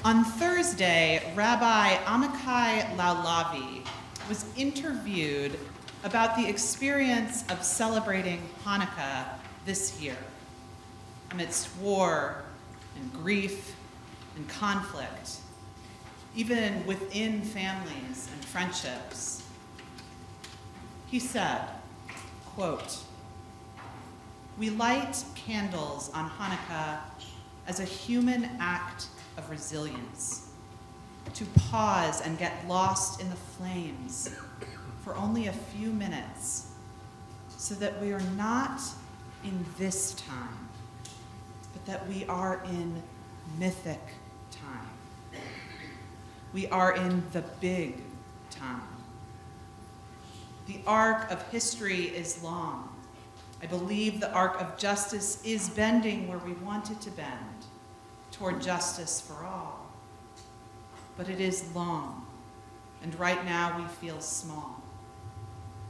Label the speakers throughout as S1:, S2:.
S1: On Thursday, Rabbi Amichai Lau-Lavie was interviewed about the experience of celebrating Hanukkah this year, amidst war and grief and conflict, even within families and friendships. He said, quote, "We light candles on Hanukkah as a human act of resilience, to pause and get lost in the flames for only a few minutes, so that we are not in this time, but that we are in mythic time. We are in the big time. The arc of history is long. I believe the arc of justice is bending where we want it to bend, toward justice for all. But it is long, and right now we feel small.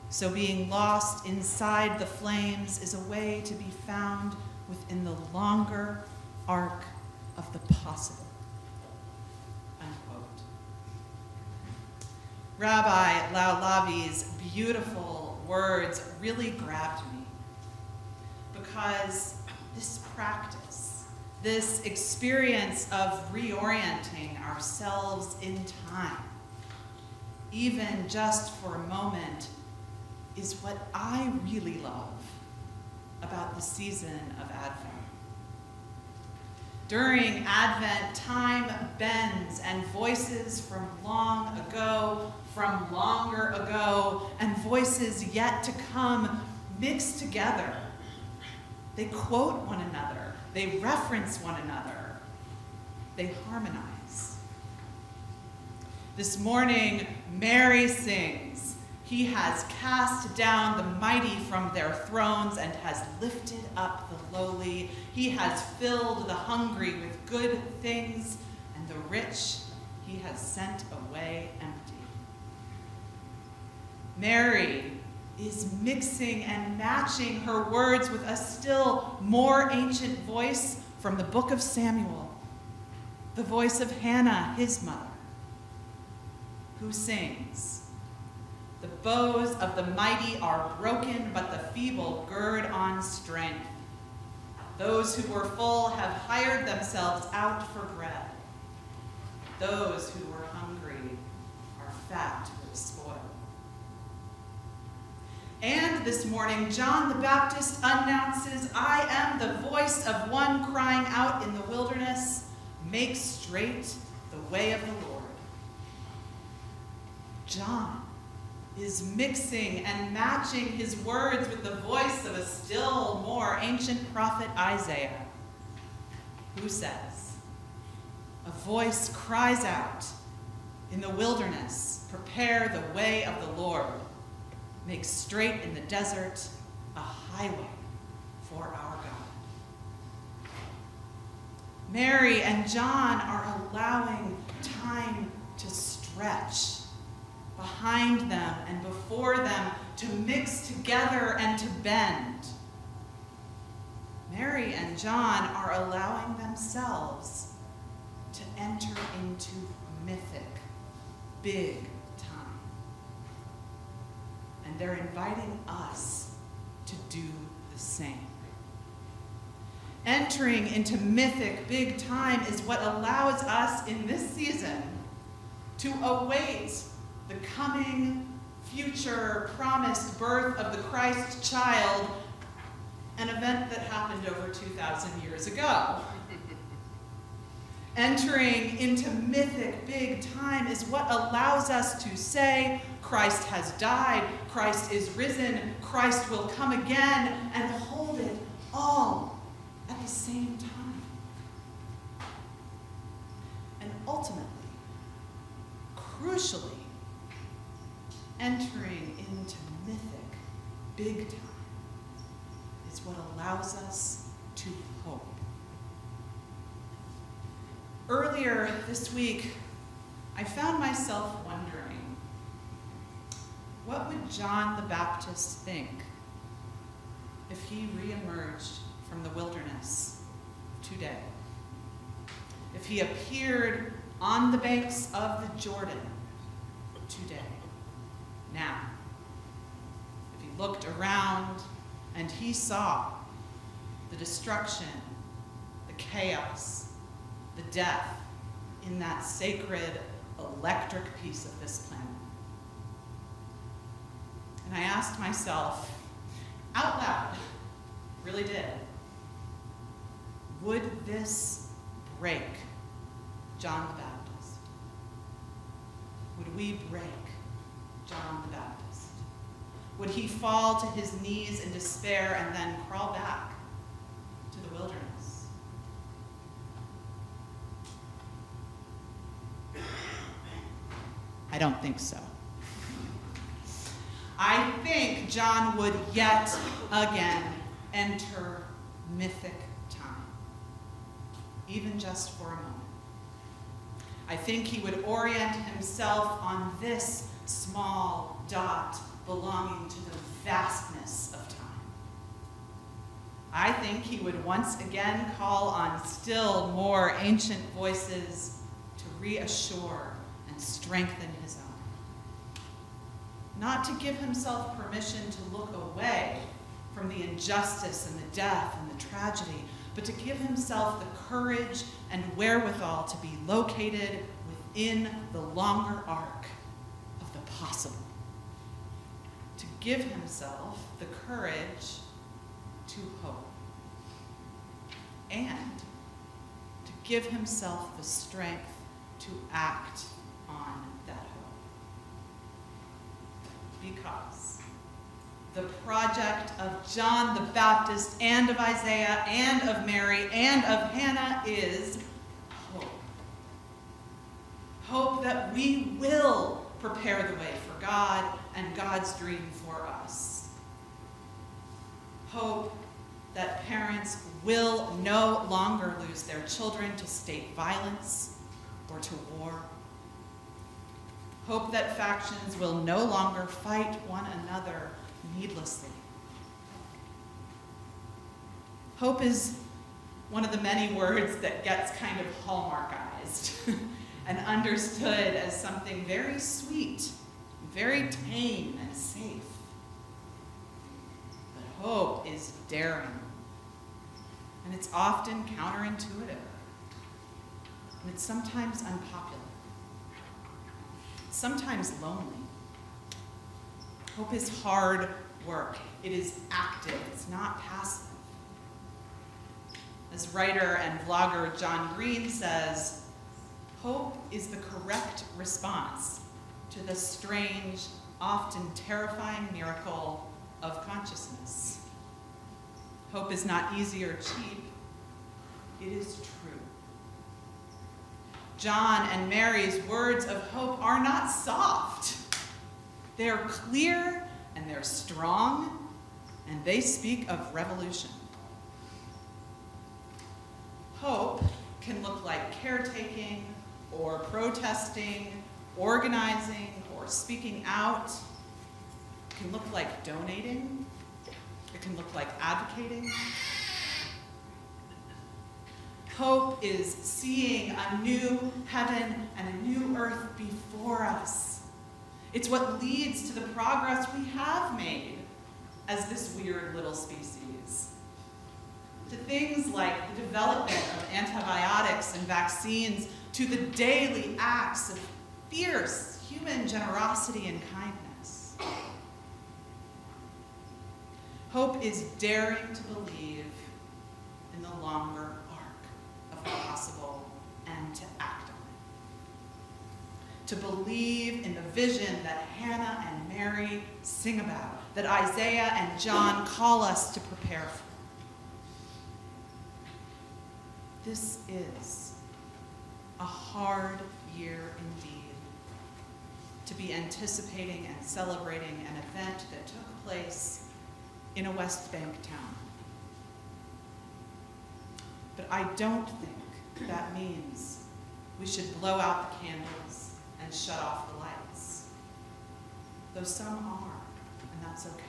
S1: So being lost inside the flames is a way to be found within the longer arc of the possible." Unquote. Rabbi Lau-Lavie's beautiful words really grabbed me, because this practice, this experience of reorienting ourselves in time, even just for a moment, is what I really love about the season of Advent. During Advent, time bends and voices from long ago, from longer ago, and voices yet to come mix together. They quote one another. They reference one another. They harmonize. This morning, Mary sings, "He has cast down the mighty from their thrones and has lifted up the lowly. He has filled the hungry with good things, and the rich he has sent away empty." Mary is mixing and matching her words with a still more ancient voice from the book of Samuel, the voice of Hannah, his mother, who sings, "The bows of the mighty are broken, but the feeble gird on strength. Those who were full have hired themselves out for bread. Those who were hungry are fat with spoil." And this morning, John the Baptist announces, "I am the voice of one crying out in the wilderness, make straight the way of the Lord." John is mixing and matching his words with the voice of a still more ancient prophet, Isaiah, who says, "A voice cries out in the wilderness, prepare the way of the Lord. Make straight in the desert a highway for our God." Mary and John are allowing time to stretch behind them and before them, to mix together and to bend. Mary and John are allowing themselves to enter into mythic, big time. And they're inviting us to do the same. Entering into mythic, big time is what allows us in this season to await the coming, future, promised birth of the Christ child, an event that happened over 2,000 years ago. Entering into mythic, big time is what allows us to say, Christ has died, Christ is risen, Christ will come again, and hold it all at the same time. And ultimately, crucially, entering into mythic, big time is what allows us to hope. Earlier this week, I found myself wondering, what would John the Baptist think if he reemerged from the wilderness today? If he appeared on the banks of the Jordan today. Now, if he looked around and he saw the destruction, the chaos, the death in that sacred electric piece of this planet. And I asked myself, out loud, really did, would this break John the Baptist? Would we break John the Baptist? Would he fall to his knees in despair and then crawl back to the wilderness? I don't think so. I think John would yet again enter mythic time, even just for a moment. I think he would orient himself on this small dot belonging to the vastness of time. I think he would once again call on still more ancient voices to reassure and strengthen his own. Not to give himself permission to look away from the injustice and the death and the tragedy, but to give himself the courage and wherewithal to be located within the longer arc of the possible. To give himself the courage to hope. And to give himself the strength to act on that hope. Because the project of John the Baptist and of Isaiah and of Mary and of Hannah is hope. Hope that we will prepare the way for God and God's dream for us. Hope that parents will no longer lose their children to state violence or to war. Hope that factions will no longer fight one another needlessly. Hope is one of the many words that gets kind of hallmarkized and understood as something very sweet, very tame and safe. But hope is daring, and it's often counterintuitive, and it's sometimes unpopular. Sometimes lonely. Hope is hard work. It is active. It's not passive. As writer and vlogger John Green says, hope is the correct response to the strange, often terrifying miracle of consciousness. Hope is not easy or cheap. It is true. John and Mary's words of hope are not soft. They're clear and they're strong, and they speak of revolution. Hope can look like caretaking or protesting, organizing or speaking out. It can look like donating. It can look like advocating. Hope is seeing a new heaven and a new earth before us. It's what leads to the progress we have made as this weird little species. To things like the development of antibiotics and vaccines, to the daily acts of fierce human generosity and kindness. Hope is daring to believe in the longer arc of the possible and to act on it. To believe in the vision that Hannah and Mary sing about, that Isaiah and John call us to prepare for. This is a hard year indeed, to be anticipating and celebrating an event that took place in a West Bank town. But I don't think that means we should blow out the candles and shut off the lights, though some are, and that's okay.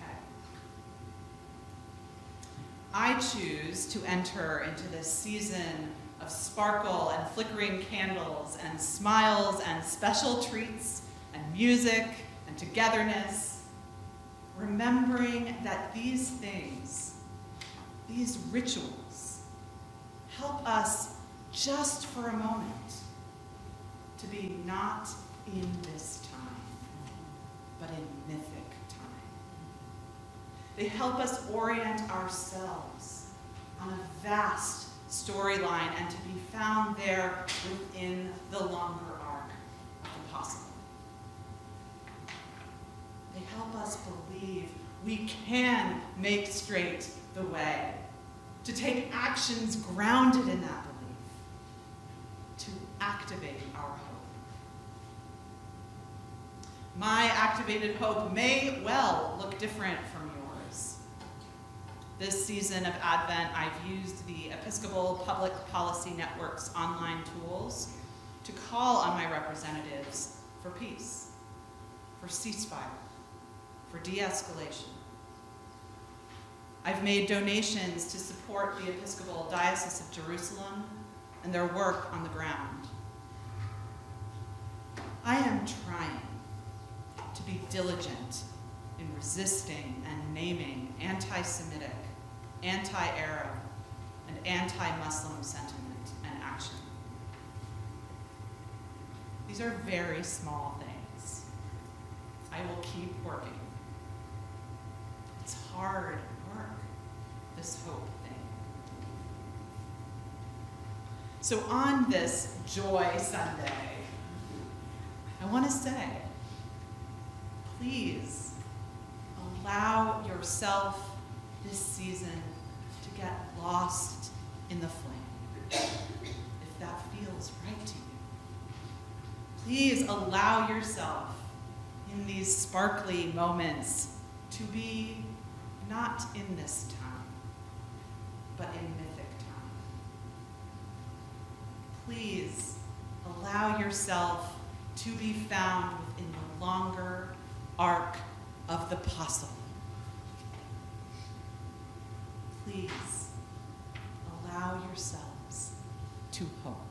S1: I choose to enter into this season of sparkle and flickering candles and smiles and special treats and music and togetherness, remembering that these things, these rituals, help us just for a moment to be not in this time, but in mythic time. They help us orient ourselves on a vast storyline and to be found there within the longer arc of the possible. They help us believe we can make straight the way, to take actions grounded in that belief, to activate our hope. My activated hope may well look different from yours. This season of Advent, I've used the Episcopal Public Policy Network's online tools to call on my representatives for peace, for ceasefire, for de-escalation. I've made donations to support the Episcopal Diocese of Jerusalem and their work on the ground. I am trying to be diligent in resisting and naming anti-Semitic, anti-Arab, and anti-Muslim sentiment and action. These are very small things. I will keep working. It's hard work, this hope thing. So on this Joy Sunday, I want to say, please allow yourself this season to get lost in the flame, if that feels right to you. Please allow yourself in these sparkly moments to be not in this time, but in mythic time. Please allow yourself to be found within the longer arc of the possible. Please allow yourselves to hope.